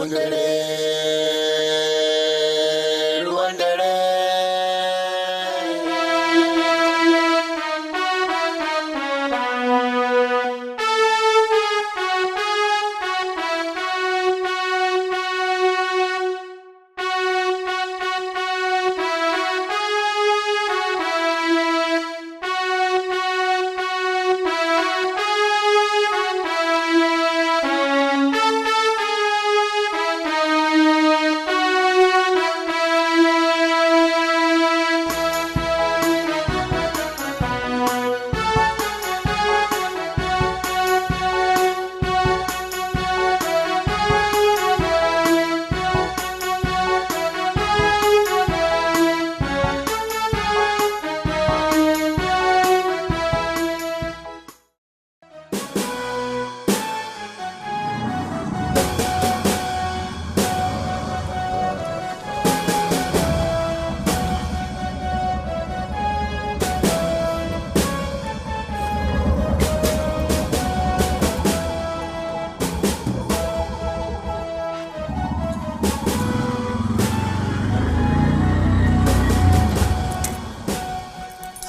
ruwan dare, ruwan dare.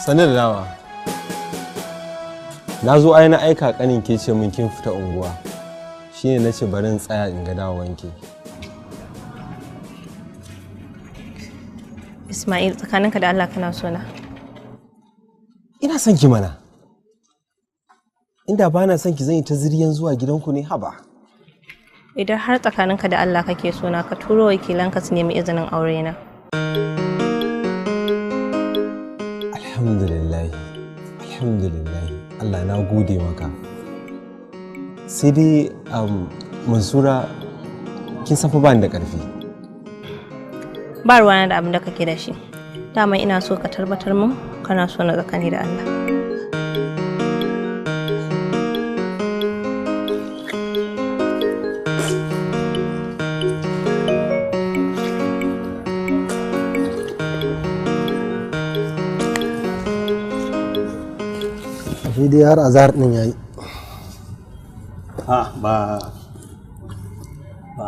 Sanar da dawa. Na zo ai na aika kanin ke ce min kin fita unguwa. Shine nace bari in tsaya in ga dawowanki. Ismail, tsakaninka da Allah kana so na. Ina son ki mana. Inda ba na son ki zan yi ta ziriyan zuwa gidanku ne haba. Idan har tsakaninka da Allah kake so na, ka turo wakilanka su nemi izinin aure na. Alhamdulillah. Alhamdulillah. Allah na gode maka. Sai dai Mansura kin san fa ba ni da ƙarfi. Ba ruwana da abin da kake da shi. Dama ina so ka tabbatar mun kana so na tsakani da Allah. Shi dai har azhar din yayi. Ba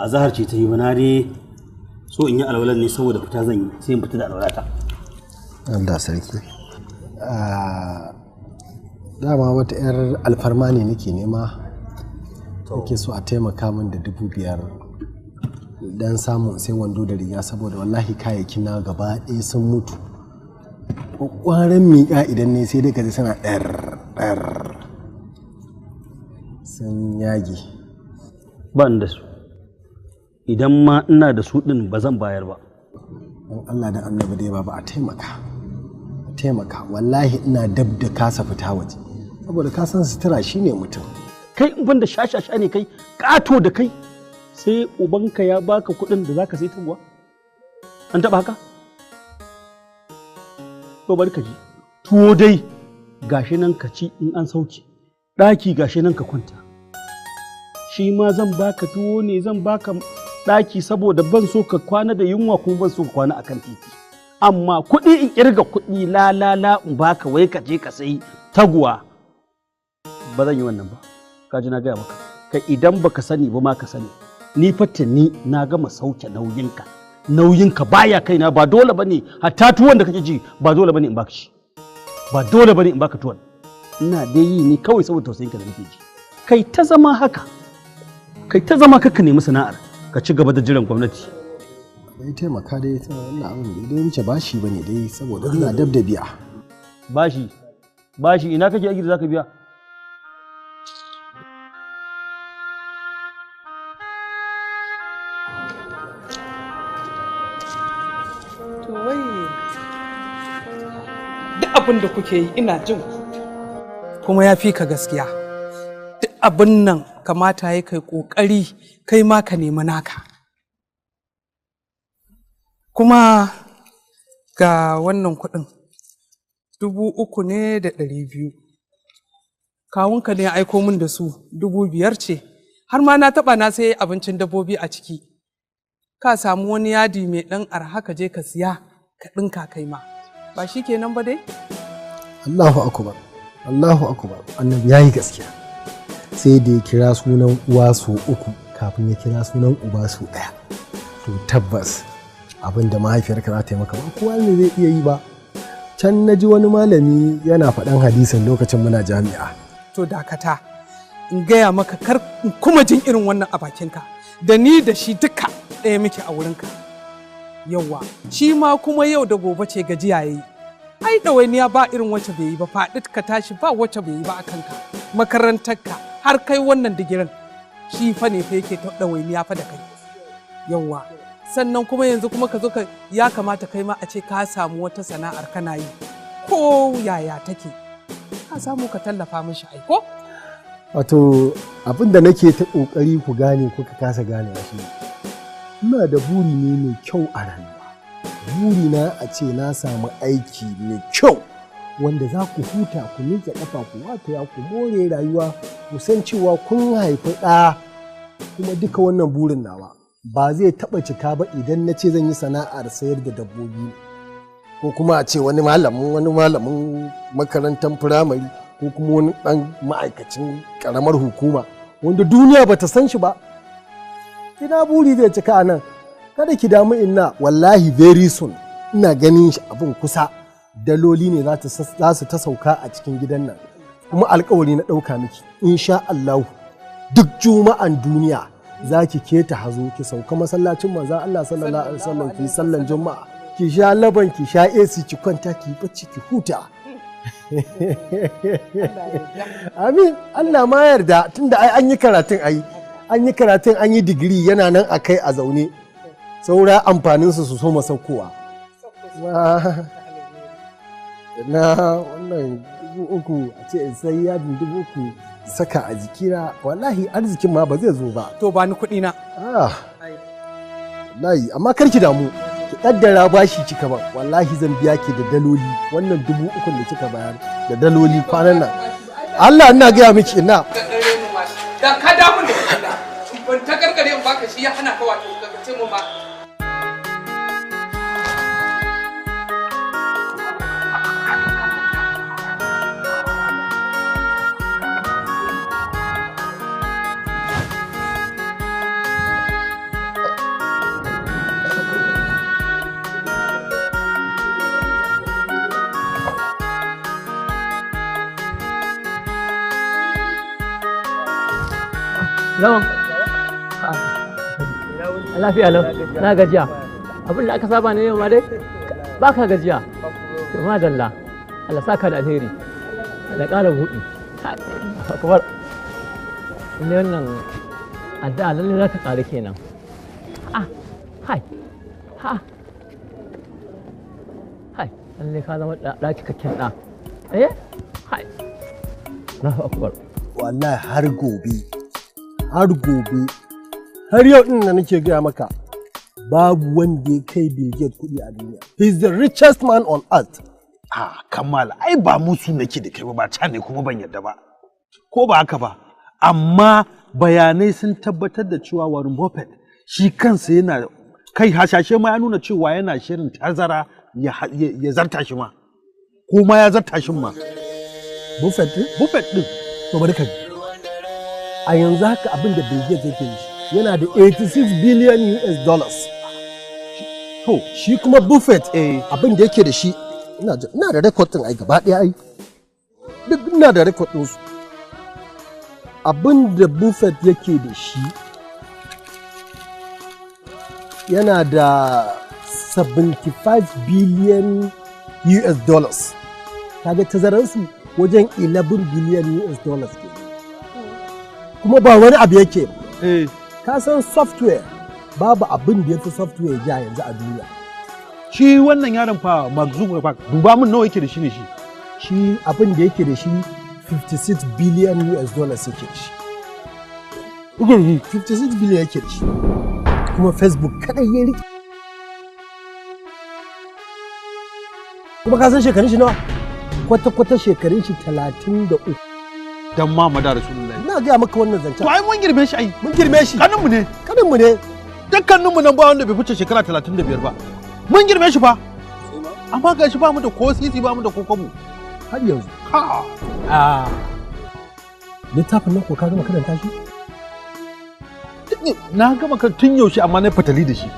azhar ce ta yi ba, na dai so in yi alwalan ne saboda fita zan yi, sai in fita da alwalata. Allah sarki. Dama wata 'yar alfarma ne nake nema, nake so a taimaka min da 5,000 dan samun sai wando da riga, saboda wallahi kayayyakin na gaba ɗaya sun mutu. Ƙwaƙwaran miƙa idan ne sai dai ka ji suna ɗar sun yage. Ba ni da su, idan ma ina da su ɗin ba zan bayar ba. Don Allah da annabi dai ba a taimaka wallahi ina dab da kasa fita waje, saboda ka san sutura shine mutum. Kai in ban da shashasha ne kai, ƙato da kai, sai ubanka ya baka kuɗin da zaka sai taguwa? An taɓa haka? To bari ka ji, tuwo dai gashi nan ka ci in an sauke, ɗaki gashi nan ka kwanta. Shi ma zan baka tuwo ne, zan baka ɗaki saboda ban so ka kwana da yunwa kuma ban so ka kwana akan titi. Amma kuɗi in ƙirga kuɗi la in baka wai ka je ka sayi taguwa, ba zan yi wannan ba. Ka ji na gaya maka, kai idan baka sani ba ma ka sani, ni ni na gama sauke nauyinka baya kaina, ba dole bane hatta tuwon da kake ji ba dole bane in baka shi, ba dole bane in baka tuwon. Ina dai yi ne kawai saboda tausayinka da nake ji. Kai ta zama haka, kai ta zama kaka nemi sana'ar ka ci gaba da jiran gwamnati. Bai taimaka dai ta wannan abin da wuce bashi bane dai, saboda ina dab da biya. Bashi ina kake aiki da zaka biya? Abin da kuke yi ina jin kuma ya fi ka gaskiya. Duk abin nan kamata ya kai kokari kai ma ka nemi naka. Kuma ga wannan kuɗin 3,200 kawunka ne ya aiko min da su 5,000 ce, har ma na taɓa na sai abincin dabbobi a ciki. Ka samu wani yadi mai ɗan arha ka je ka siya ka ɗinka kai ma, ba shi kenan ba dai? Allahu akbar, Allahu akbar, annabi yayi gaskiya. Sai da ya kira sunan uwa so 3 kafin ya kira sunan uba su ɗaya to tabbas abin da mahaifiyarka za ta yi maka ba kowa ne zai iya yi ba. Can na ji wani malami yana faɗan hadisin lokacin muna jami'a. To dakata in gaya maka kar in kuma jin irin wannan a bakinka, da ni da shi duka ɗaya muke a wurinka. Yawwa shi ma kuma yau da gobe ce gajiya yayi. Ai ɗawainiya ba irin wacce bai yi ba, faɗi ka tashi ba wacce bai yi ba a kanka. Makarantarka har kai wannan digirin shi fa ne fa yake ta ɗawainiya fa da kai. Yawwa sannan kuma yanzu kuma ka zo ka ya kamata kai ma a ce ka samu wata sana'ar kana yi ko yaya take, ka samu ka tallafa mishi aiko. Wato abin da nake ta ƙoƙari ku gane kuka kasa gane shi, ina da buri ne mai kyau a rayuwa. Buri na a ce na samu aiki mai kyau wanda za ku huta ku miƙe ƙafa ku wataya ku more rayuwa ku san cewa kun haifi ɗa, kuma duka wannan burin nawa ba zai taɓa cika ba idan na ce zan yi sana'ar sayar da dabbobi ko kuma a ce wani malamin makarantar firamare ko kuma wani ɗan ma'aikacin ƙaramar hukuma wanda duniya ba ta san shi ba. Ina buri zai cika a nan, kada ki damu inna, wallahi very soon ina ganin shi abin kusa, daloli ne za su ta sauka a cikin gidan nan, kuma alkawari na ɗauka miki insha Allah duk juma'an duniya za ki keta hazo ki sauka masallacin manzon Allah sallallahu alaihi wasallam ki sallan juma'a, ki sha laban ki sha AC ki kwanta ki bacci ki huta. Amin, Allah ma yarda tunda ai an yi karatun an yi digiri yana nan a kai a zaune, saura amfaninsu su so masaukowa. Na wannan 3,000 a ce sai yadin 3,000 saka a jikina, wallahi arzikin ma ba zai zo ba. To ba ni kuɗi na. Wallahi amma kar ki damu, ki kaddara bashi kika ba, wallahi zan biya ki da daloli, wannan 3,000 da kika bayar da daloli kwanan nan. Allah ina gaya miki ina. Da ka damu da kuɗi ban ta gargare in baka shi ya hana ka wato ka ce mu ma. Lawan. Lafiya lau, na gajiya. Abin da aka saba ne yau ma dai ba ka gajiya. To madalla, Allah saka da alheri. Allah ƙara buɗi. Kamar ne wannan addu'a lalle za ta ƙare kenan. Hai. Lalle ka zama ɗa cikakken ɗa. Hai. Allahu akbar. Wallahi har gobe har yau din da nake gaya maka babu wanda ya kai Bill Gates kuɗi a duniya. He's the richest man on earth. Kamal, ai ba musu nake da kai ba ca ne kuma ban yadda ba. Ko ba haka ba, amma bayanai sun tabbatar da cewa Warren Buffett shi kansa yana kai hashashe ma ya nuna cewa yana shirin tazara ya zarta shi ma. Ko ma ya zarta shi ma. Buffett din? To bari ka ji. A yanzu haka abin da Bill Gates yake yi yana da 86 billion US dollars. To shi kuma Buffett abin da yake da shi ina da record din ai gaba ɗaya ai. Duk ina da record din su. Abin da Buffett yake da shi yana da 75 billion US dollars. Kaga tazararsu wajen 11 billion US dollars ke. Kuma ba wani abu yake ka san software babu abin da ya fi software ja yanzu a duniya. Shi wannan yaron fa Mark Zuckerberg duba min nawa yake da shi ne shi abin da yake da shi 56 billion US dollars yake da shi. 56 billion yake da shi. Kuma Facebook kadai ya rike. Kuma ka san shekarun shi nawa? Kwata-kwata shekarun shi 33. Dan Muhammad Rasulullahi. Ina gaya maka wannan zancen. To ai mun girme shi ai. Mun girme shi. Kaninmu ne. Kaninmu ne. Dukkaninmu nan ba wanda bai fice shekara 35 ba. Mun girme shi fa. Amma ga shi ba mu da ko sisi ba mu da kokobo. Har yanzu. Littafin nan ko ka gama karanta shi? na gama kan tun yaushe amma na fatali da shi.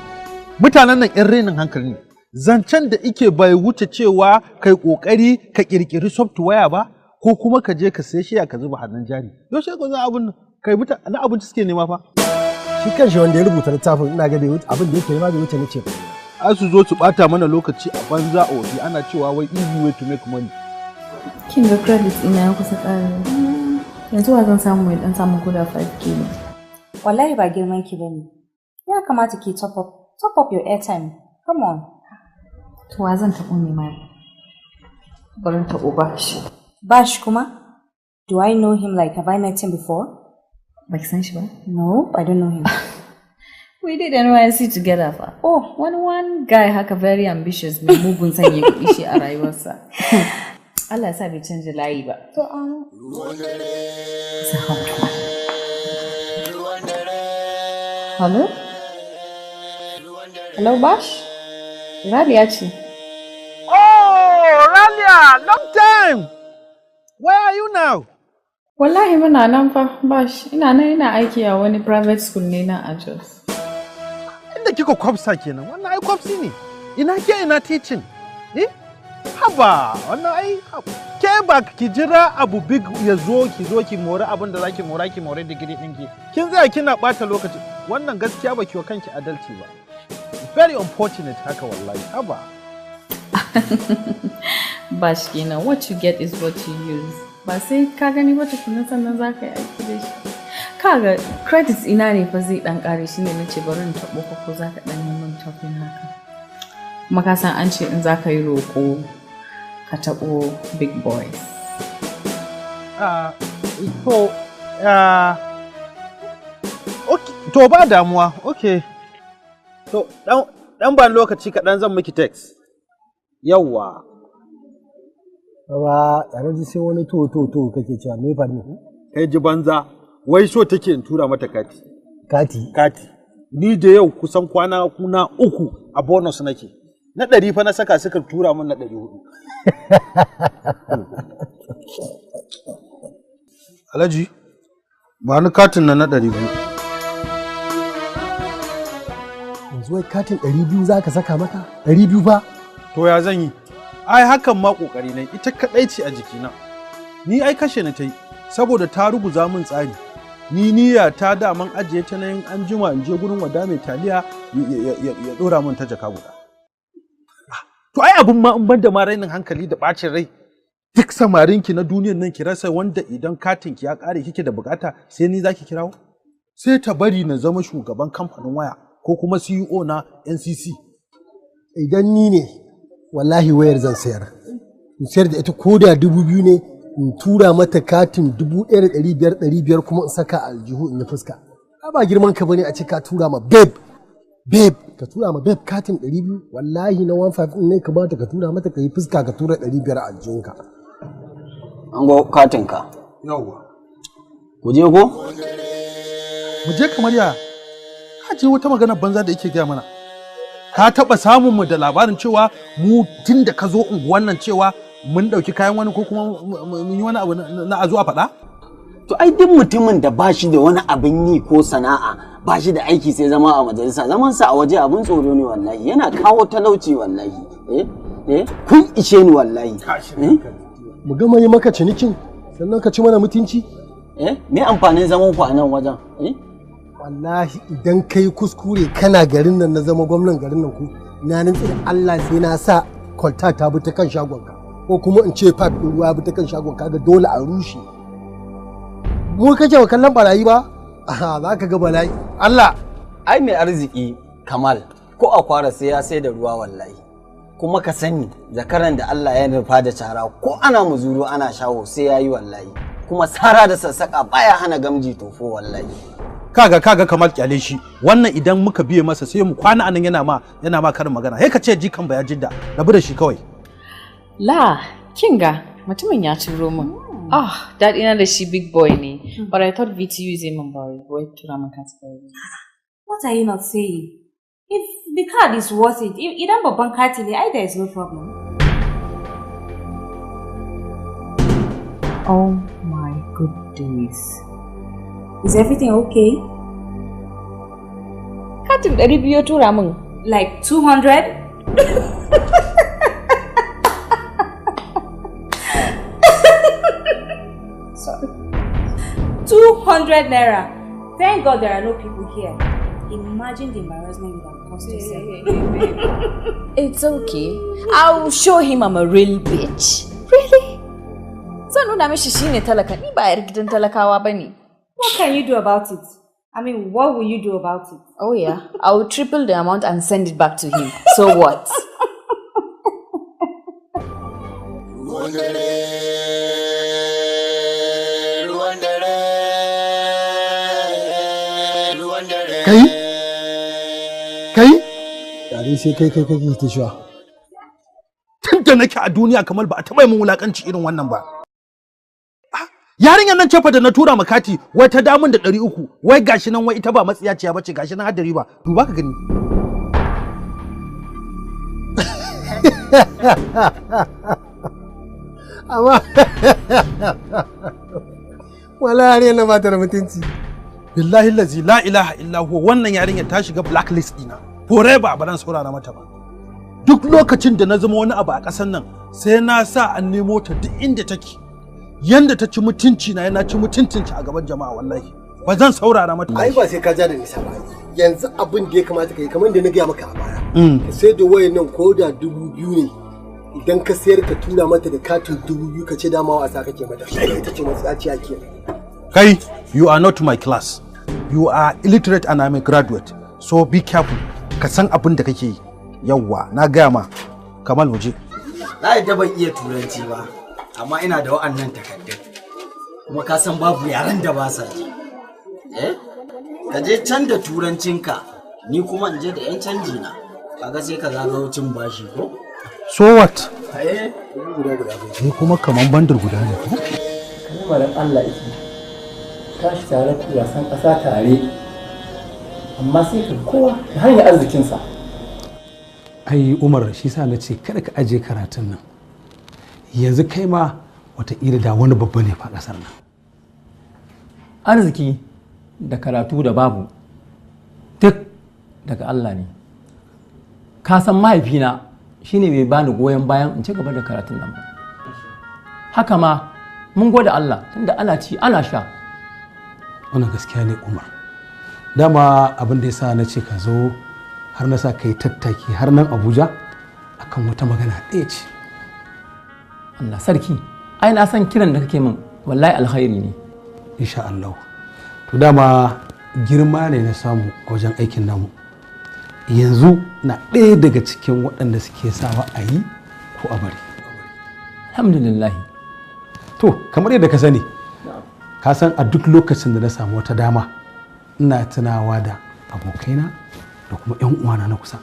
Mutanen nan 'yan renin hankali ne. Zancen da ike bai wuce cewa kai kokari ka kirkiri software ba ko kuma ka je ka sai shi ka zuba hannun jari. Yaushe ko za abun kai na abinci suke nema fa. Shi kanshi wanda ya rubuta littafin ina ga bai wuce abin da yake nema bai wuce na ce. Ai su zo su bata mana lokaci a banza a waje ana cewa wai easy way to make money. Kin ga credit ina ya kusa ƙarewa. Yanzu wa zan samu mai dan samun koda 5k ne. Wallahi ba girman ki bane. Ya kamata ki top up your airtime. Come on. To wa zan taɓo ne mai? Barin taɓo Bash. Bash kuma? Do I know him like have I met him before? Baki san shi ba? No, I don't know him. We did NYC together fa. Oh, one guy haka very ambitious mai mugun sanya kuɗi shi a rayuwarsa. Allah ya sa bai canja layi ba. To Hello? Hello Bash? Raliya ce. Oh, Ralia, long time. Where are you now? Wallahi muna nan fa Bash. Ina aiki a wani private school ne na a Jos. Inda kika kwafsa kenan. Wannan ai kwafsi ne. Ina teaching. Haba, wannan ai ke ba ki jira abu big ya zo ki more abin da zaki more digiri ɗinki. Kin tsaya kina ɓata lokaci. Wannan gaskiya ba ki wa kanki adalci ba. Very unfortunate haka wallahi. Haba. Bash kenan, what you get is what you use. Ba sai ka gani ba tukunan sannan za ka yi aiki da shi. Kaga credits ina ne fa zai dan kare shi ne nace bari in tabo ko za ka dan yi min topping haka. Kuma ka san an ce in za ka yi roƙo ka tabo big boys. Okay, to ba damuwa. Okay. To dan ban lokaci kaɗan zan miki text. Yawwa. Ba, yana ji sai wani to kake cewa me fa ne? Kai ji banza. Wai so take in tura mata kati. Kati. Ni da yau kusan kwana 3 a bonus nake. Na 100 fa na saka suka tura min na 400. Alhaji, ba ni katin na 200. Yanzu wai katin 200 zaka saka mata? 200 fa? To ya zan yi? Ai hakan ma kokari ne, ita kadai ce a jikina. Ni ai kashe na tai saboda ta ruguza min tsari. Ni niyya ta daman ajiye ta nan an jima in je gurin wada mai taliya ya dora min ta jaka guda. To ai abun ma in banda ma rainin hankali da bacin rai. Duk samarinki na duniyar nan ki rasa wanda idan katin ki ya kare kike da bukata sai ni zaki kirawo? Sai ta bari na zama shugaban kamfanin waya ko kuma CEO na NCC. Idan ni ne wallahi wayar zan sayar. In sayar da ita koda 2000 ne in tura mata katin 1500 kuma in saka aljihu in yi fuska. Ba girman ka bane a ce ka tura ma babe ka tura ma babe katin 200 wallahi na 15 ne ka bata ka tura mata ka yi fuska ka tura 500 a aljihunka. An go katin ka. Yawwa. Ku je ko? Mu je kamar ya. Ka je wata magana banza da yake gaya mana. Ka taba samun mu da labarin cewa mu tun da ka zo unguwan nan cewa mun dauki kayan wani ko kuma mun yi wani abu na a zuwa faɗa? To ai duk mutumin da ba shi da wani abin yi ko sana'a ba shi da aiki sai zama a majalisa zaman sa a waje abin tsoro ne wallahi yana kawo talauci wallahi kun ishe ni wallahi mu gama yi maka cinikin sannan ka ci mana mutunci me amfanin zaman ku a nan wajen wallahi idan kai kuskure kana garin nan na zama gwamnan garin nan ku na nan tsira Allah sai na sa kwalta ta bi ta kan shagonka ko kuma in ce pipe din ruwa bi ta kan shagonka ga dole a rushe mu kake wa kallon barayi ba za ka ga bala'i Allah ai mai arziki Kamal ko a kwara sai ya sai da ruwa wallahi kuma ka sani zakaran da Allah ya nufa da cara ko ana muzuru ana shawo sai ya yi wallahi kuma sara da sassaka baya hana gamji tofo wallahi kaga Kamal kyale shi wannan idan muka biye masa sai mu kwana anan yana ma karin magana sai ka ce jikan baya jidda rabu da shi kawai la kinga mutumin ya ciro min daɗi na da shi big boy ne but I thought VTU zai min boy tura min kansa. What are you not saying? If the card is worth it, idan babban kati ne, there is no problem. Oh my good days. Is everything okay? katin 200 ya tura min. Like 200? Sorry. 200 naira. Thank God there are no people here. Imagine the embarrassment you have caused yourself. It's okay. I'll show him I'm a real bitch. Really? Zan nuna mishi shine talaka, ni ba yar gidan talakawa bane. What can you do about it? I mean, what will you do about it? Oh yeah, I will triple the amount and send it back to him. So what? Kai? Yare sai kai kake ta sha. Tun da nake a duniya kamar ba a taɓa min wulakanci irin wannan ba. Yarinyar nan ce fa da na tura makati wai ta damun da 300 wai gashi nan wai ita ba matsiyaciya bace gashi nan har da riba duba ka gani. Amma wala yarinyar nan ba ta da mutunci. Billahi lazi la ilaha illa huwa wannan yarinyar ta shiga blacklist dina. Forever ba dan saurara mata ba. Duk lokacin da na zama wani abu a ƙasar nan sai na sa an nemo ta duk inda take. Yanda ta ci mutunci na yana ci mutuncinci a gaban jama'a wallahi ba zan saurara mata. Ai ba sai ka ja da nisa ba. Yanzu abin da ya kamata ka yi kamar da na gaya maka a baya. Ka sai da wayan nan ko da 2000 ne. Idan ka sayar ka tura mata da katin 2000 ka ce dama wasa kake mata. Ita ce matsaciya ke. Kai, you are not my class. You are illiterate and I'm a graduate. So be careful. Ka san abin da kake yi. Yawwa, na gaya ma. Kamal waje. Na yadda ban iya turanci ba, amma ina da wa'annan takardun. Kuma ka san babu yaran da ba sa ji. Ka je can da turancinka, ni kuma in je da 'yan canji na. Kaga sai ka zagayo cin bashi ko? So what? Ni kuma kaman bandar guda ne ko? Kalmar Allah ita. Tashi tare ku wasan ƙasa tare. Amma sai ka kowa da hanyar arzikinsa. Ai Umar shi sa na ce kada ka aje karatun nan. Yanzu kai ma wataƙila da wani babba ne fa ƙasar nan. Arziki da karatu da babu duk daga Allah ne. Ka san mahaifina shine bai bani goyon bayan in ci gaba da karatun nan ba. Haka ma mun gode Allah tunda ana ci ana sha. Wannan gaskiya ne Umar. Dama abin da ya sa na ce ka zo har na sa kai tattaki har nan Abuja akan wata magana ɗaya ce. Allah sarki, ai na san kiran da kake min wallahi alkhairi ne. Insha Allah. To dama girma ne na samu wajen aikin namu. Yanzu na ɗaya daga cikin waɗanda suke sawa a yi ko a bari. Alhamdulillah. To kamar yadda ka sani, ka san a duk lokacin da na samu wata dama ina tunawa da abokaina da kuma 'yan uwana na kusa.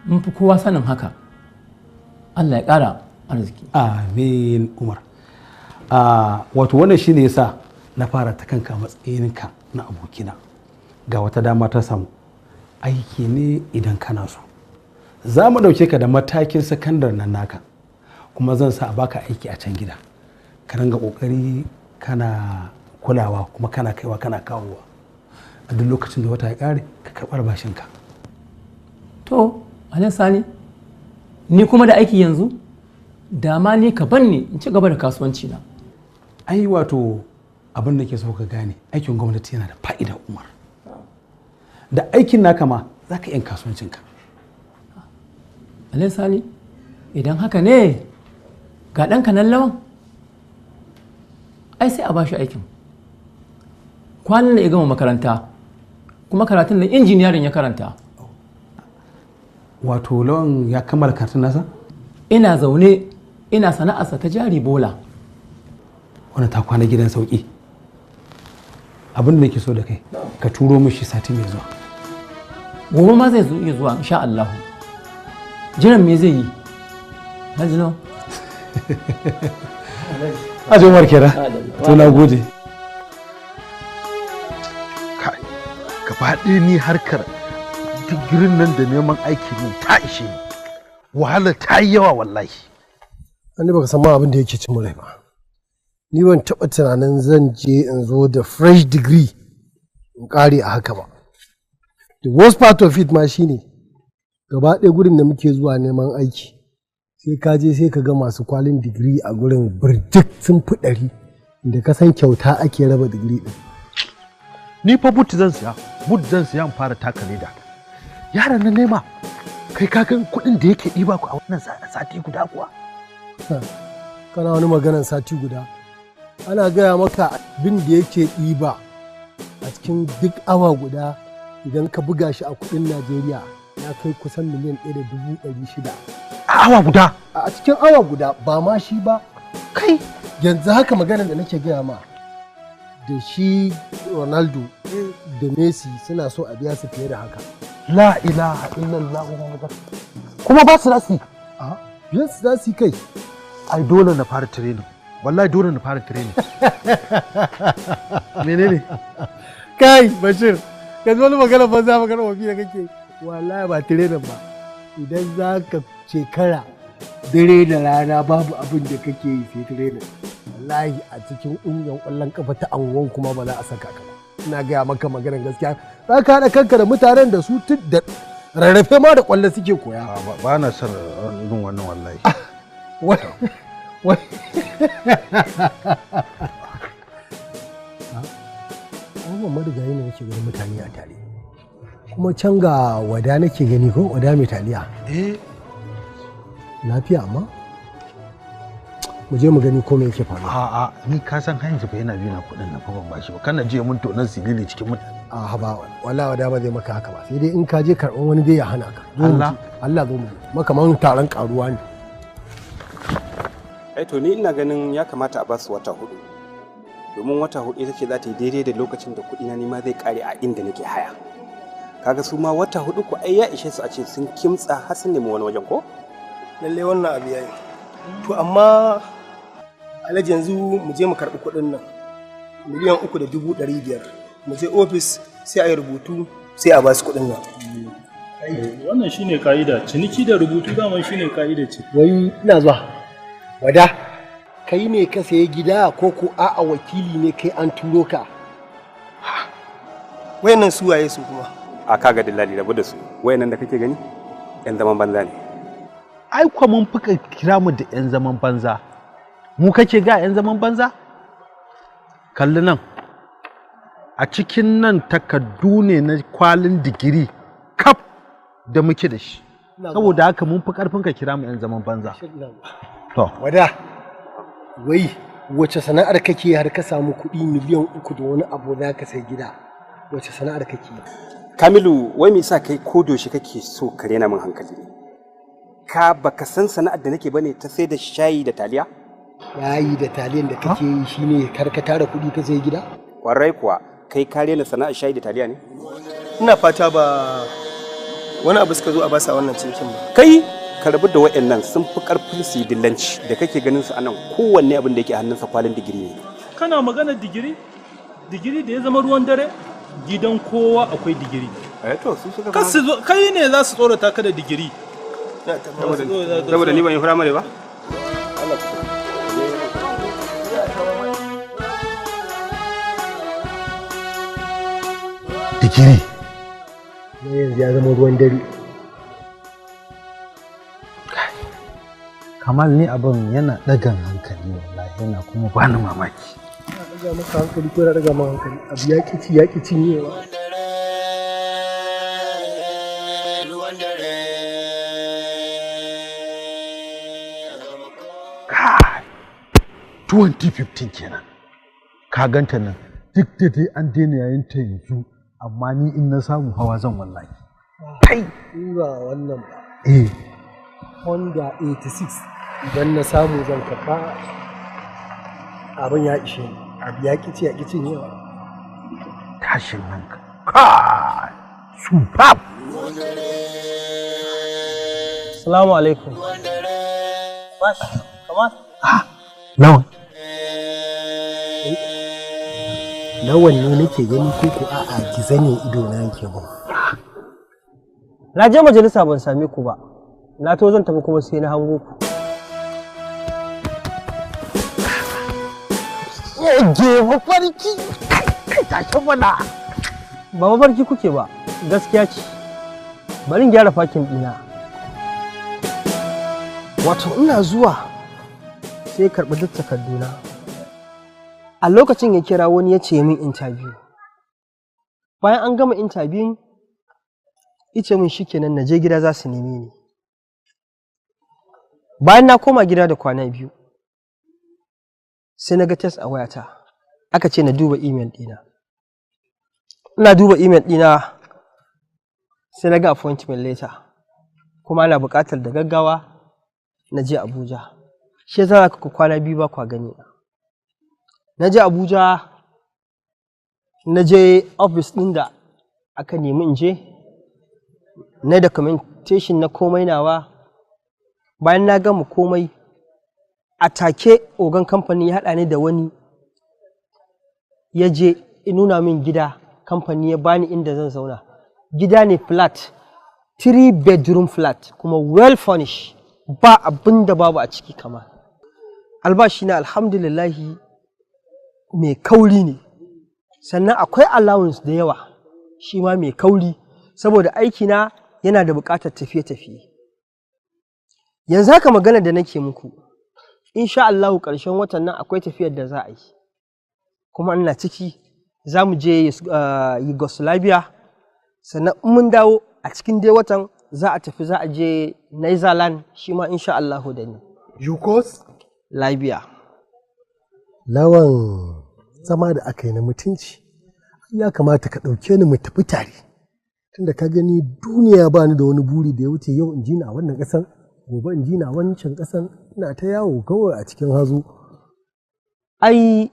Mun fi kowa sanin haka. Allah ya ƙara arziki. Amin Umar. Wato wannan shine yasa na fara ta kanka matsayinka na abokina. Ga wata dama ta samu. Aiki ne idan kana so. Za mu ɗauke ka da matakin sakandar nan naka. Kuma zan sa a baka aiki a can gida. Ka ringa ƙoƙari kana kulawa kuma kana kaiwa kana kawowa. A duk lokacin da wata ya ƙare ka karɓar bashinka. To, Alin Sani, ni kuma da aiki yanzu? Dama ni ka banni in ci gaba da kasuwanci na. Ai wato abin da ke so ka gane aikin gwamnati yana da fa'ida Umar. Da aikin naka ma za ka yin kasuwancinka. Alin Sani, idan haka ne ga ɗanka nan Lawan, ai sai a bashi aikin. Kwanan da ya gama makaranta, kuma karatun nan injiniyarin ya karanta. Wato Lawan ya kammala karatun nasa? Ina zaune ina sana'arsa ta jari bola. Wani ta kwana gidan sauki. Abin da nake so da kai ka turo mishi sati mai zuwa. Gobe ma zai zo iya zuwa insha Allah. Jiran me zai yi? Hajino. Aje Umar kira. To na gode. Kai, gaba ɗaya ni harkar digirin nan da neman aiki ne ta ishe ni. Wahala ta yi yawa wallahi. Ani baka san ma abin da yake cin mu rai ba. Ni ban taɓa tunanin zan je in zo da fresh degree in ƙare a haka ba. the worst part of it ma shine gaba ɗaya gurin da muke zuwa neman aiki sai ka je sai ka ga masu kwalin digiri a gurin birjik sun fi 100 da ka san kyauta ake raba digiri din. Ni fa but zan siya in fara taka leda. Yaran nan nema kai ka gan kuɗin da yake ɗiba ku a wannan sati guda kuwa. Kana wani maganar sati guda ana gaya maka abin da yake ɗiba a cikin duk awa guda idan ka buga shi a kuɗin Najeriya ya kai kusan miliyan 1,600. A awa guda? A cikin awa guda ba ma shi ba. Kai yanzu haka maganar da nake gaya ma da shi Ronaldo da Messi suna so a biya su fiye da haka. La ilaha illallah Muhammad. Kuma ba su rasi. A biyan su rasi kai. Ai dole na fara training. Wallahi dole na fara training. Menene? Kai Bashir, ka zo wani magana banza magana wafi da kake. Wallahi ba training ba. Idan za ka shekara dare da rana babu abin da kake yi sai training. Wallahi a cikin ƙungiyar ƙwallon kafa ta anguwan kuma ba za a saka ka ba. Ina gaya maka maganar gaskiya. Za ka haɗa kanka da mutanen da su da rarrafe ma da ƙwallo suke koya. Ba na son irin wannan wallahi. Wai. Abubuwan marigayi ne nake ganin mutane a tare. Kuma can ga wada nake gani ko wada mai taliya. Lafiya amma? Mu je mu gani ko me yake faruwa. A'a ni ka san hanyar ba yana biya kuɗin na fa ban bashi ba. Kana je mun tonan silili cikin mutane. A ba wallahi wada ba zai maka haka ba. Sai dai in ka je karɓan wani dai ya hana ka. Allah zo mu. Makaman taron karuwa ne. To ni ina ganin ya kamata a ba su wata 4 domin wata 4 ita ce za ta yi daidai da lokacin da kuɗi na nima zai kare a inda nake haya. Kaga su ma wata 4 ko ai ya ishe su a ce sun kimtsa har sun nemi wani wajen ko? Lalle wannan abu yayi. To amma Alhaji yanzu mu je mu karɓi kuɗin nan miliyan 3,500 mu je ofis sai a yi rubutu sai a ba su kuɗin nan. Wannan shine ka'ida, ciniki da rubutu daman shine ka'ida ce. Wai ina zuwa. Wada, kai ne ka sayi gida ko ko a'a wakili ne kai an turo ka? Wayannan su waye su kuma? A kaga dillali rabu da su. Wayannan da kake gani? 'Yan zaman banza ne. Ai kwa mun fuka kira mu da 'yan zaman banza. Mu kake ga 'yan zaman banza? Kalli nan. A cikin nan takardu ne na kwalin digiri kaf da muke da shi. Saboda haka mun fi karfin ka kira mu 'yan zaman banza. Wada, wai wace sana'ar kake har ka samu kuɗi miliyan 3 da wani abu za ka sai gida? Wace sana'ar kake? Kamilu, wai me yasa kai ko doshi kake so ka rena min hankali ne? Ka baka san sana'ar da nake bane ta sai da shayi da taliya? Shayi da taliyan da kake yi shine kar ka tara kuɗi ka sai gida? Kwarai kuwa, kai ka rena sana'ar shayi da taliya ne? Ina fata ba wani abu suka zo a basa wannan cikin ba. Kai ka rabu da waɗannan sun fi ƙarfin su yi dillanci da kake ganin su anan kowanne abin da yake hannunsa kwalin digiri ne. Kana magana digiri? Digiri da ya zama ruwan dare? Gidan kowa akwai digiri. To su suka kai ne za su tsorata ka da digiri. Saboda ni ban yi firamare ba? Digiri. Yanzu ya zama ruwan dare. Kamal ni abin yana ɗagan hankali wallahi yana kuma bani mamaki. Yana ɗaga maka hankali ko yana ɗaga maka hankali? Abu ya ƙi cinyewa. Kai! 2015 kenan. Ka ganta nan duk da dai an daina yayin ta yanzu amma ni in na samu hawa zan wallahi. Kai! Ba wannan ba. Honda 86 idan na samu zan kafa abin ya ishe ni. Abu ya ƙi cinyewa. Tashin hankali. Kai! Superb! Assalamu alaikum. Lawan. Lawan ne nake gani ko ko a'a gizo ne ido na yake ba. Na je majalisa ban same ku ba. Na to zan tafi kuma sai na hango ku. Yage mafarki. Kai tashi mana. Ba mafarki kuke ba. gaskiya ce. Bari in gyara fakin ɗina. Wato ina zuwa sai ya karɓi duk takarduna. A lokacin ya kira wani ya ce min interview. Bayan an gama interview, ice min shikenan na je gida za su neme ni. Bayan na koma gida da kwana 2, sai na ga test a wayata. Aka ce na duba email ɗina. Ina duba email ɗina sai na ga appointment letter. Kuma ana buƙatar da gaggawa na je Abuja. Shi yasa ka kwana 2 ba kwa gani. Na je Abuja, na je office ɗin da aka nemi in je, na documentation na komai nawa. Bayan na gama komai, a take ogan kamfani ya haɗa ni da wani ya je in nuna min gida. Kamfani ya bani inda zan zauna. Gida ne flat, 3 bedroom flat, kuma well furnished, ba abin da babu a ciki kama. Albashi na alhamdulillahi mai kauri ne, sannan akwai allowance da yawa shi ma mai kauri, saboda aikina yana da buƙatar tafiye-tafiye. Yanzu haka magana da nake muku, insha Allahu ƙarshen watan nan akwai tafiyar da za a yi, kuma ina ciki. Za mu je Yugoslavia, sannan in mun dawo a cikin dai watan za a tafi, za a je Netherlands shi ma insha Allahu da ni. Yugoslavia. Lawan zama da aka yi na mutunci, ya kamata ka ɗauke ni mu tafi tare. Tunda ka gani duniya ba ni da wani buri da ya wuce yau in ji na wannan ƙasan, gobe in ji na wancan ƙasan, ina ta yawo kawai a cikin hazo. Ai,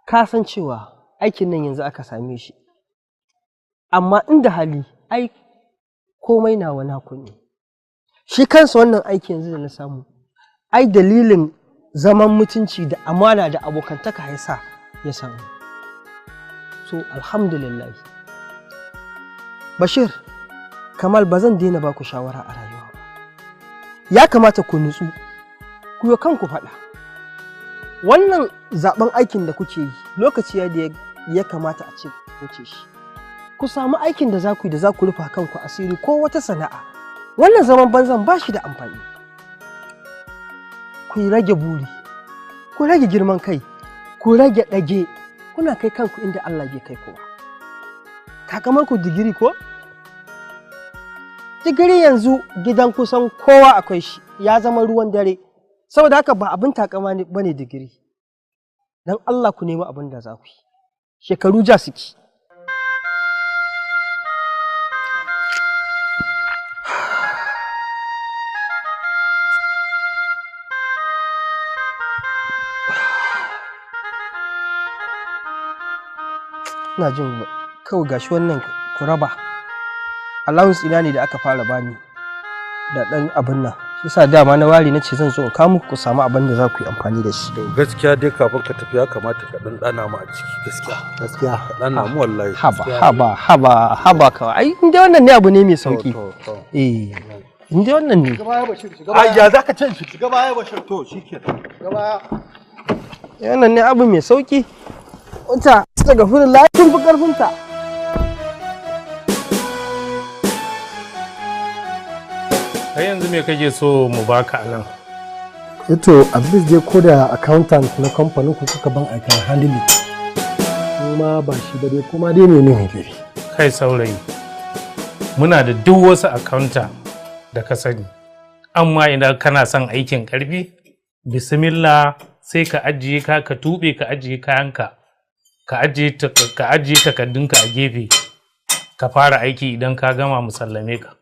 ka san cewa aikin nan yanzu aka same shi, amma inda hali ai komai nawa naku ne. Shi kansa wannan aiki yanzu da na samu, ai dalilin zaman mutunci da amana da abokantaka ya sa ya samu. So alhamdulillah. Bashir, Kamal, ba zan daina baku shawara a rayuwa ba. Ya kamata ku nutsu, ku yi kanku faɗa. Wannan zaben aikin da kuke yi lokaci ya kamata a ce wuce shi. Ku samu aikin da za ku yi da za ku rufa kanku asiri ko wata sana'a. Wannan zaman banzan ba shi da amfani. Ku rage buri, ku rage girman kai, ku rage ɗage, kuna kai kanku inda Allah bai kai kowa. Takamar ku digiri ko? Digiri yanzu gidan kusan kowa akwai shi, ya zama ruwan dare. Saboda haka ba abin takama ba ne digiri. Don Allah ku nemi abin da za ku yi. Shekaru ja suke. Ina jin kawai gashi wannan ku raba. Allowance ina ne da aka fara bani da ɗan abin nan. Shi sa dama na wari na ce zan zo in kawo muku ku samu abin da za ku yi amfani da shi. Gaskiya dai kafin ka tafi ya kamata ka ɗan ɗana mu a ciki gaskiya. Gaskiya. Ɗana mu wallahi. Haba kawai. Ai in dai wannan ne abu ne mai sauki. In dai wannan ne. Ai ya za ka ce shi shiga baya Bashir, to shikenan. Gaba. Wannan ne abu mai sauki. Wata daga furin lafiyan fi ƙarfinta. Kai yanzu me kake so mu baka a nan? Ito at least dai ko da accountant na kamfanin ku kuka ban aikin handling. Kuma ba shi ba dai kuma dai ne dai. Kai saurayi, muna da duk wasu accountant da ka sani. Amma idan kana son aikin ƙarfi, bismillah sai ka ajiye ka tube ka ajiye kayanka. Ka ajiye takardunka a gefe ka fara aiki idan ka gama musallame ka.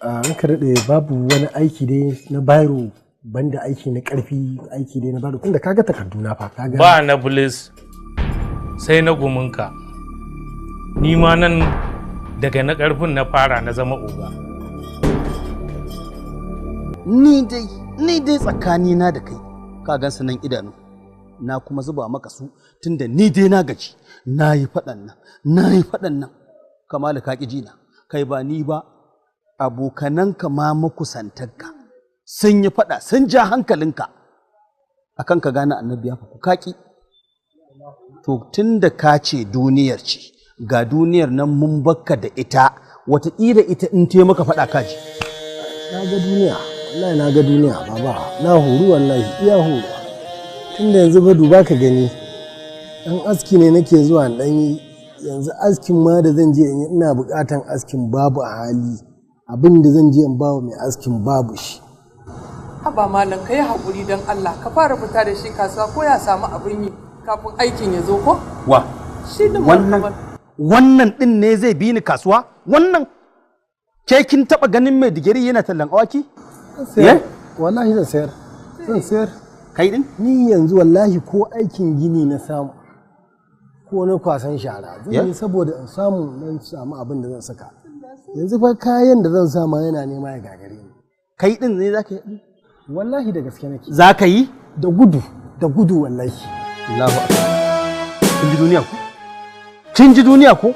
An ka daɗe babu wani aiki dai na bayro banda aiki na ƙarfi, aiki dai na bayro tunda kaga takarduna fa kaga ba na bulis sai na guminka. Ni ma nan daga na ƙarfin na fara na zama oga. Ni dai tsakanina da kai ka gansu nan idanu. Na kuma zuba maka su tunda ni dai na gaji, na yi faɗan nan Kamalu ka ƙi jina, kai ba ni ba abokananka ma makusantanka sun yi faɗa sun ja hankalinka akan ka gane annabi ya ku kaƙi. to tun da ka ce duniyar ce ga duniyar nan mun bakka da ita wataƙila ita in te maka faɗa kaji. Na ga duniya, wallahi na ga duniya baba, na horu wallahi iya horu. Tun da yanzu ba duba ka gani, ɗan aski ne nake zuwa ɗan yi, yanzu askin ma da zan je in yi ina buƙatan askin babu a hali, abin da zan je in bawa mai askin babu shi. Haba malam ka yi haƙuri don Allah ka fara fita da shi kasuwa ko ya samu abin yi kafin aikin ya zo ko? Wa? Shi din wannan din ne zai bi ni kasuwa? Wannan? Ke kin taɓa ganin mai digiri yana tallan awaki? Wallahi zan sayar. Zan sayar. Kai din? Ni yanzu wallahi ko aikin gini na samu ko na kwasan shara zan yi saboda in samu abin da zan saka. Yanzu fa kayan da zan sama yana nema ya gagare ni. Kai din ne za ka yi? Wallahi da gaske nake. Za ka yi? Da gudu wallahi. Allahu akbar. Kin ji duniya ko? Kin ji duniya ko?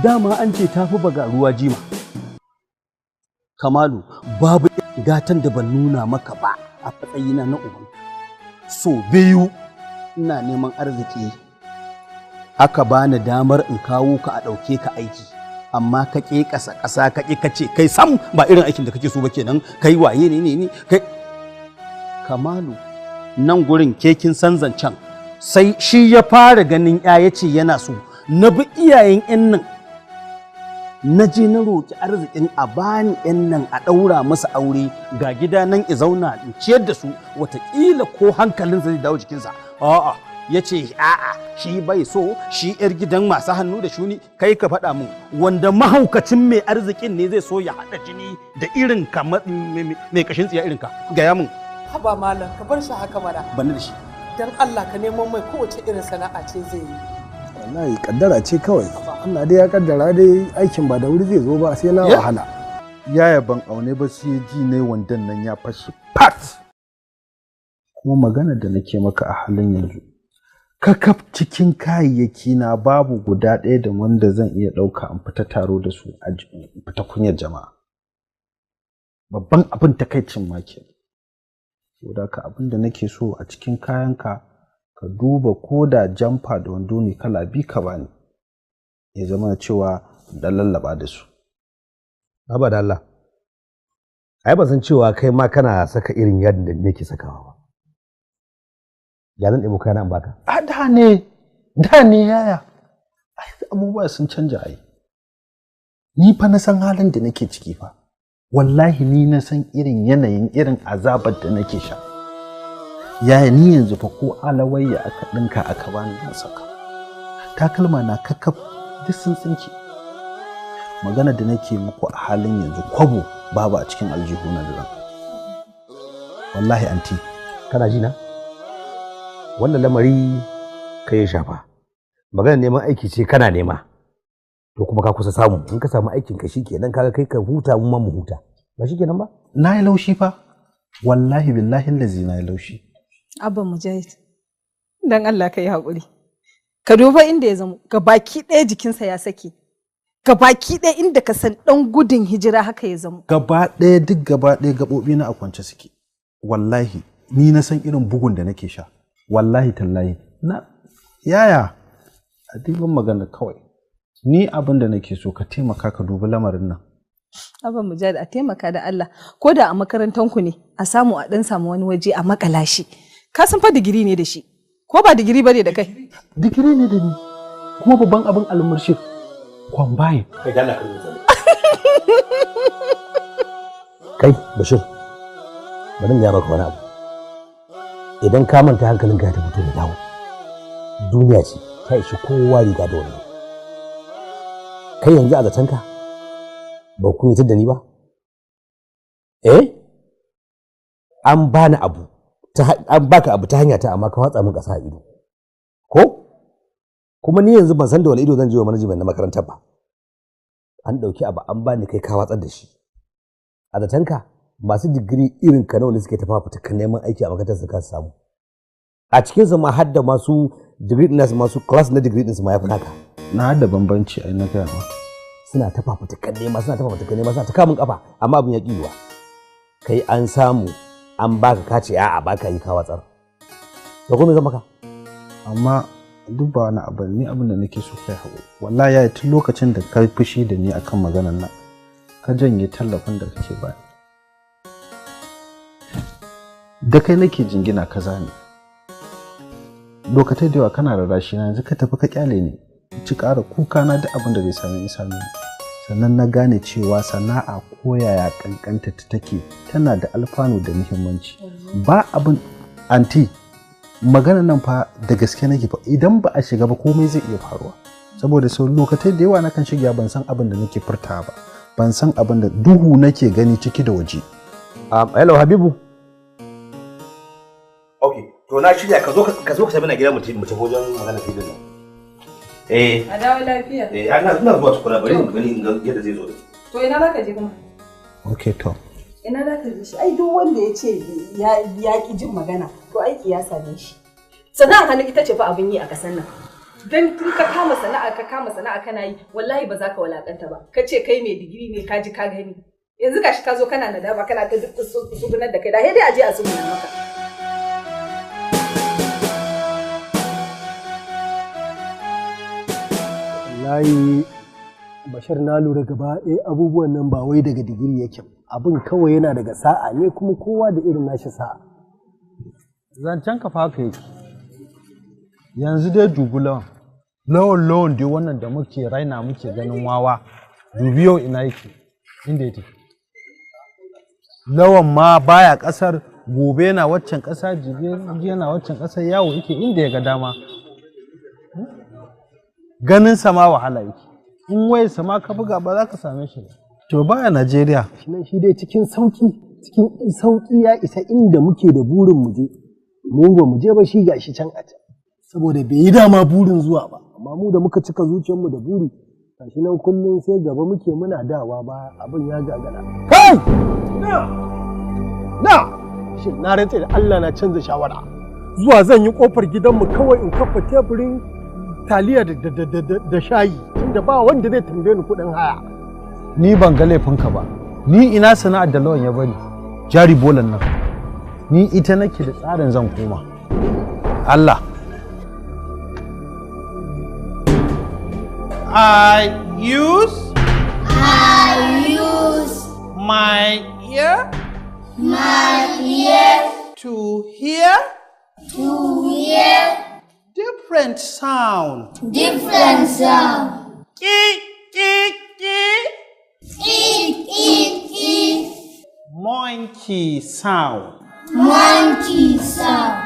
Dama an ce tafi baga ruwa jima. Kamalu, babu gatan da ban nuna maka ba a matsayina na ubanka. So biyu ina neman arziki. Aka bani damar in kawo ka a ɗauke ka aiki. Amma ka ƙe ƙasa ka ƙe ka ce kai sam ba irin aikin da kake so ba kenan kai waye ne kai. Kamalu, nan gurin ke kin san zancen sai shi ya fara ganin ya ce yana so na bi iyayen yan nan na je na roki arzikin a bani yan nan a ɗaura masa aure ga gida nan i zauna in ciyar da su watakila ko hankalinsa zai dawo jikinsa. A'a ya ce a'a shi bai so shi yar gidan masu hannu da shuni. Kai ka faɗa min wanda mahaukacin mai arzikin ne zai so ya haɗa jini da irin ka mai kashin tsiya irin ka gaya min. Haba malam ka bar shi haka mana. Bani da shi. Dan Allah ka neman mai kowace irin sana'a ce zai yi. Wallahi kaddara ce kawai. Allah dai ya kaddara dai aikin ba da wuri zai zo ba sai na wahala. Yaya ban aune ba sai ji ne wandan nan ya fashi pat. Kuma magana da nake maka a halin yanzu. Kakaf cikin kayayyaki na babu guda ɗaya da wanda zan iya ɗauka in fita taro da su a fita kunyar jama'a. Babban abin takaicin ma kenan. Saboda ka abin da nake so a cikin kayanka ka duba ko da jamfa da wando ne kala bi ka bani ya zama cewa da lallaba da su. Haba da Allah. Ai ba san cewa kai ma kana saka irin yadin da nake sakawa ba. Ya zan ɗebo kayan baka. A da ne yaya. Ai abubuwa sun canja ai. Ni fa na san halin da nake ciki fa. Wallahi ni na san irin yanayin irin azabar da nake sha. Yaya ni yanzu fa ko alawayya aka ɗinka aka bani na saka. Takalma na kakkaf duk sun tsinke. Magana da nake muku a halin yanzu kwabo babu a cikin aljihu na da. Wallahi anti kana ji na? Wannan lamari ka yi shafa. Magana neman aiki ce kana nema. To kuma ka kusa samu in ka samu aikin ka shikenan kaga kai ka huta mu ma mu huta ba shikenan ba. Na yi laushi fa wallahi billahi lazi na yi laushi. Abba Mujahid dan Allah ka yi haƙuri ka duba inda ya zama gabaki ɗaya jikinsa ya sake gabaki ɗaya inda ka san ɗan gudun hijira haka ya zama gaba ɗaya gaɓoɓi na a kwance suke. Wallahi ni na san irin bugun da nake sha wallahi tallahi na yaya a dibin magana kawai. Ni abin da nake so ka taimaka ka dubi lamarin nan. Abin Mujahid a taimaka da Allah ko da a makarantanku ne a samu a dan samu wani waje a makala shi. Ka san fa digiri ne da shi ko ba digiri bane da kai? Digiri ne da ni kuma babban abin almurshid kwambaye. Kai dalla ka nuna. Kai Bashir bari ya maka wani abu. Idan ka manta hankalin ka ta fito da dawo. Duniya ce ta ishi kowa riga da wannan. Kai yanzu a zatonka ba ku yi da ni ba? An bani abu an baka abu ta hanya ta amma ka watsa min ƙasa a ido ko kuma ni yanzu ban san da wani ido zan je wa manajimen na makarantar ba. An ɗauki abu an bani kai ka watsar da shi. A zatonka masu digiri irin ka nawa ne suke tafa fitakan neman aiki a makarantar su ka samu. A cikinsu ma har da masu digiri ɗin masu class na digiri ɗin su ma ya fi naka. Na da bambanci ai na gaya ma. Suna ta fafutukan nema suna ta kamun kafa amma abin ya kiwa. Kai an samu an baka kace a'a baka yi ka watsar. To ko me zan maka? Amma duk ba wani abu ni abin da nake so kai haƙuri. Wallahi yayi tun lokacin da ka fushi da ni akan maganar nan ka janye tallafin da kake bani. Da kai nake jingina kaza ne. Lokacin da yawa kana da rashi na yanzu ka tafi ka kyale ni. Ci ƙara kuka na da abin da zai same ni same ni. Sannan na gane cewa sana'a koyaya kankanta ta take tana da alfanu da muhimmanci. Ba abin anti magana nan fa da gaske nake fa idan ba a shiga ba komai zai iya faruwa. Saboda sau lokacin da yawa nakan shiga ban san abin da nake furta ba. Ban san abin da duhu nake gani ciki da waje. Hello Habibu. Okay, to na shirya ka zo ka sami na gidan mutum wajen magana filin nan. A dawo lafiya. Ina zuwa tukuna bari in gani yadda zai zo da. To ina za ka je kuma? Okay to. Ina za ka je shi? Ai duk wanda ya ce ya ki jin magana to aiki ya same shi. Sana'a hannu ita ce fa abin yi a kasan nan. Dan tun ka kama sana'a kana yi wallahi ba za ka walakanta ba. Ka ce kai mai digiri ne ka ji ka gani. Yanzu gashi ka zo kana nadama kana ta duk sugunar da kai da sai dai a je a suguna maka. Wallahi Bashir na lura gaba ɗaya abubuwan nan ba wai daga digiri yake abin kawai yana daga sa'a ne kuma kowa da irin nashi sa'a. Zancen ka fa ka yi. Yanzu dai dubu lawan dai wannan da muke raina muke ganin wawa dubi yau ina yake inda yake. Lawan ma baya kasar gobe yana waccan kasa jibi yana waccan kasar yawo yake inda ya ga dama. Ganin sama wahala yake in waye sama ka buga ba za ka same shi ba. To baya Najeriya. Shi dai cikin sauki ya isa inda muke da burin mu je. Mu ba mu je ba shi gashi can a can. Saboda bai yi dama burin zuwa ba. Amma mu da muka cika zuciyarmu da buri gashi nan kullum sai gaba muke muna dawa ba abin ya gagara. Kai! Na! Shin na rantse da Allah na canza shawara. Zuwa zan yi kofar gidanmu kawai in kafa teburin taliya da shayi tunda ba wanda zai tambaye ni kuɗin haya. Ni ban ga laifinka ba. Ni ina sana'ar da lawan ya bari. Jari bolan nan. Ni ita nake da tsarin zan koma. Allah. I use my ear to hear different sound. Monkey sound. Monkey sound.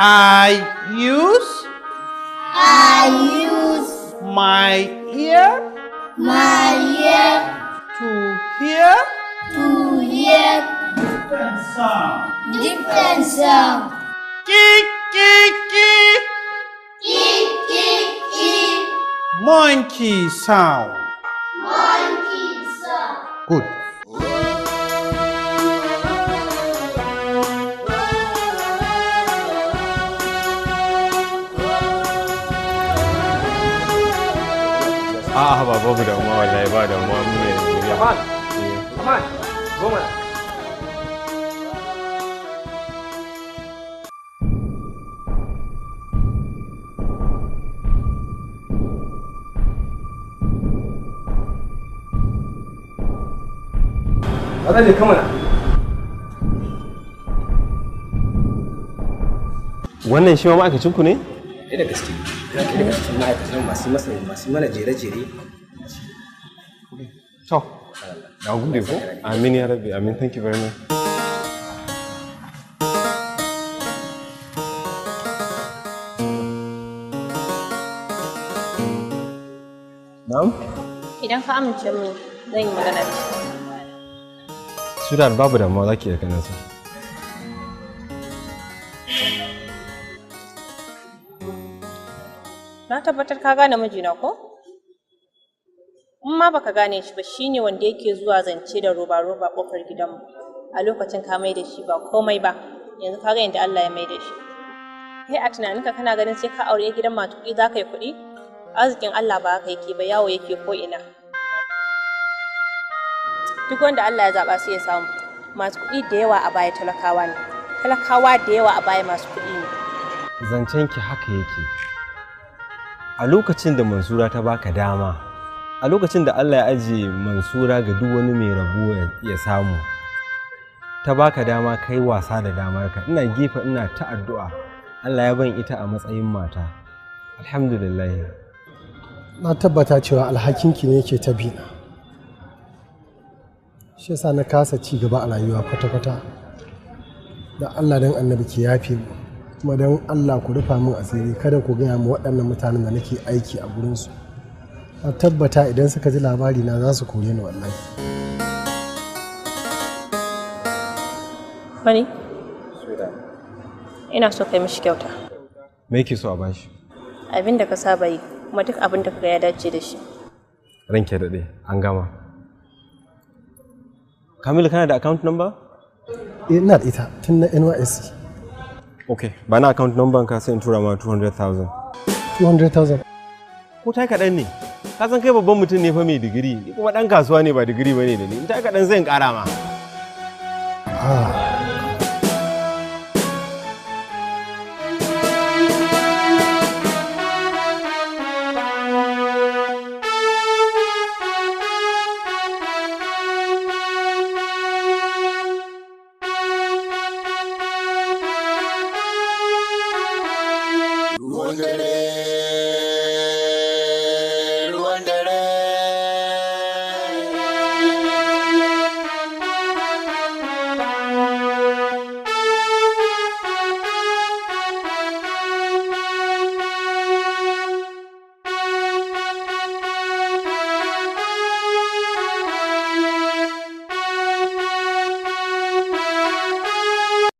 I use my ear to hear different sound. Monkey sound. Good. A'a ba babu damuwa wallahi ba damuwa mu ne da Aman. Goma. Wannan ne kamar. Wannan shi ma ma'aikacin ku ne? Da gaske. Da gaske ma'aikatan masu mana jere-jere. To, na gode ko? Amin ya rabbi, amin, thank you very much. Na'am? Idan ka amince min zan yi magana da shi. Sudar babu damuwa za ki iya ganin sa. Na tabbatar ka gane mijina ko? In ma baka gane shi ba shine wanda yake zuwa zance da roba-roba kofar gidanmu. A lokacin ka mai da shi ba komai ba. Yanzu ka ga yadda Allah ya mai da shi. Kai a tunaninka kana ganin sai ka aure gidan matuƙi za ka yi kuɗi? Arzikin Allah ba haka yake ba yawo yake ko ina. duk wanda Allah ya zaba sai ya samu. Masu kuɗi da yawa a baya talakawa ne, talakawa da yawa a baya masu kuɗi ne. Zancen ki haka yake. A lokacin da Mansura ta baka dama, a lokacin da Allah ya ajiye Mansura ga duk wani mai rabo ya samu, ta baka dama kai wasa da damarka. Ina gefe ina ta addu'a Allah ya ban ita a matsayin mata. Alhamdulillah. Na tabbata cewa alhakinki ne ke ta bi. Shi yasa na kasa ci gaba a rayuwa kwata-kwata. Da Allah dan annabi ki yafe mu. Kuma dan Allah ku rufa min asiri kada ku gaya mu waɗannan mutanen da nake aiki a gurinsu. Na tabbata idan suka ji labari na za su kore ni wallahi. Wani? Ina so kai mishi kyauta. Me yake so a bashi? Abin da ka saba yi, kuma duk abin da kaga ya dace da shi. Ranke daɗe, an gama. Kamilu kana da account number? Ina da ita tun na NYSC. Okay, ba na account number ka sai in tura ma 200,000. 200,000? Ko ta kaɗan ne? Ka san kai babban mutum ne fa mai digiri, ni kuma ɗan kasuwa ne ba digiri ba ne da ni. In ta kaɗan zai ƙara ma. Ruwan dare